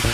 بسم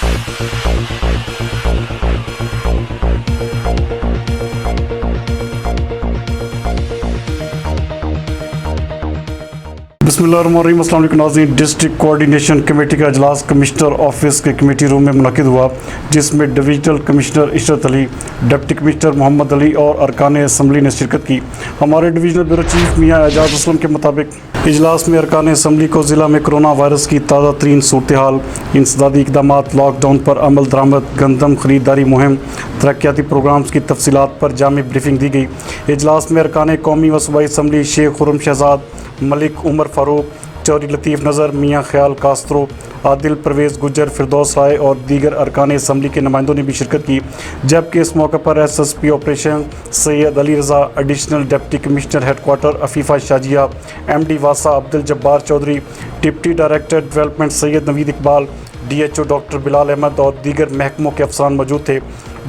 اللہ الرحمن الرحیم۔ السلام علیکم ناظرین۔ ڈسٹرکٹ کوارڈینیشن کمیٹی کا اجلاس کمشنر آفس کے کمیٹی روم میں منعقد ہوا، جس میں ڈویژنل کمشنر عشرت علی، ڈپٹی کمشنر محمد علی اور ارکان اسمبلی نے شرکت کی۔ ہمارے ڈویژنل بیورو چیف میاں اعجاز اسلم کے مطابق اجلاس میں ارکان اسمبلی کو ضلع میں کرونا وائرس کی تازہ ترین صورتحال، انسدادی اقدامات، لاک ڈاؤن پر عمل درآمد، گندم خریداری مہم، ترقیاتی پروگرامز کی تفصیلات پر جامع بریفنگ دی گئی۔ اجلاس میں ارکان قومی و صوبائی اسمبلی شیخ خرم شہزاد، ملک عمر فاروق، چوری لطیف نظر، میاں خیال کاسترو، عادل پرویز گجر، فردوس رائے اور دیگر ارکان اسمبلی کے نمائندوں نے بھی شرکت کی، جبکہ اس موقع پر S S P operation Syed Ali Raza, additional deputy commissioner headquarter Afifa Shajia, M D واسا Abdul Jabbar Chaudhry, deputy director development Syed Naveed Iqbal, D H O doctor Bilal Ahmed اور دیگر محکموں کے افسران موجود تھے۔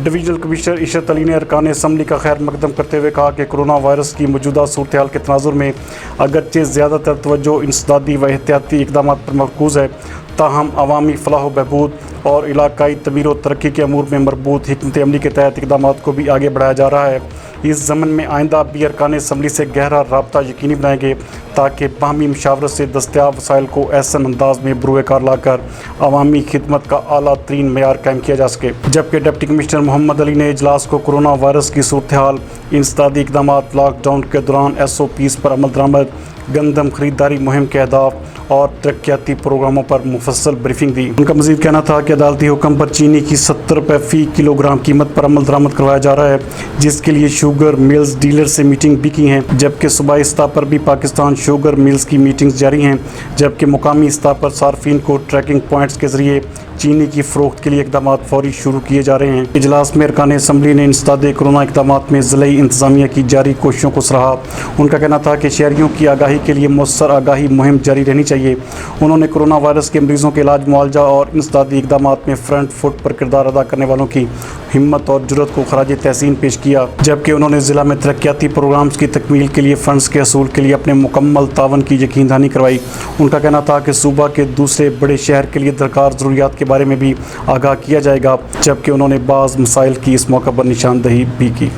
ڈویژنل کمشنر عشرت علی نے ارکان اسمبلی کا خیر مقدم کرتے ہوئے کہا کہ کرونا وائرس کی موجودہ صورتحال کے تناظر میں اگرچہ زیادہ تر توجہ انسدادی و احتیاطی اقدامات پر مرکوز ہے، تاہم عوامی فلاح و بہبود اور علاقائی تعمیر و ترقی کے امور میں مربوط حکمت عملی کے تحت اقدامات کو بھی آگے بڑھایا جا رہا ہے۔ اس ضمن میں آئندہ بھی ارکان اسمبلی سے گہرا رابطہ یقینی بنائیں گے تاکہ باہمی مشاورت سے دستیاب وسائل کو احسن انداز میں بروئے کار لا کر عوامی خدمت کا اعلیٰ ترین معیار قائم کیا جا سکے۔ جبکہ ڈپٹی کمشنر محمد علی نے اجلاس کو کرونا وائرس کی صورتحال، انسدادی اقدامات، لاک ڈاؤن کے دوران ایس او پیز پر عمل درآمد، گندم خریداری مہم کے اہداف اور ترقیاتی پروگراموں پر مفصل بریفنگ دی۔ ان کا مزید کہنا تھا کہ عدالتی حکم پر چینی کی 70 روپے فی کلو گرام قیمت پر عمل درآمد کروایا جا رہا ہے، جس کے لیے شوگر میلز ڈیلر سے میٹنگ بھی کی ہیں، جبکہ صوبائی سطح پر بھی پاکستان شوگر میلز کی میٹنگز جاری ہیں، جبکہ مقامی سطح پر صارفین کو ٹریکنگ پوائنٹس کے ذریعے چینی کی فروخت کے لیے اقدامات فوری شروع کیے جا رہے ہیں۔ اجلاس میں ارکان اسمبلی نے انسدادی کرونا اقدامات میں ضلعی انتظامیہ کی جاری کوششوں کو سراہا۔ ان کا کہنا تھا کہ شہریوں کی آگاہی کے لیے مؤثر آگاہی مہم جاری رہنی چاہیے۔ انہوں نے کرونا وائرس کے مریضوں کے علاج، معالجہ اور انسدادی اقدامات میں فرنٹ فٹ پر کردار ادا کرنے والوں کی ہمت اور جرأت کو خراج تحسین پیش کیا، جبکہ انہوں نے ضلع میں ترقیاتی پروگرامز کی تکمیل کے لیے فنڈز کے حصول کے لیے اپنے مکمل تعاون کی یقین دہانی کروائی۔ ان کا کہنا تھا کہ صوبہ کے دوسرے بڑے شہر کے لیے درکار ضروریات کے بارے میں بھی آگاہ کیا جائے گا، جبکہ انہوں نے بعض مسائل کی اس موقع پر نشاندہی بھی کی۔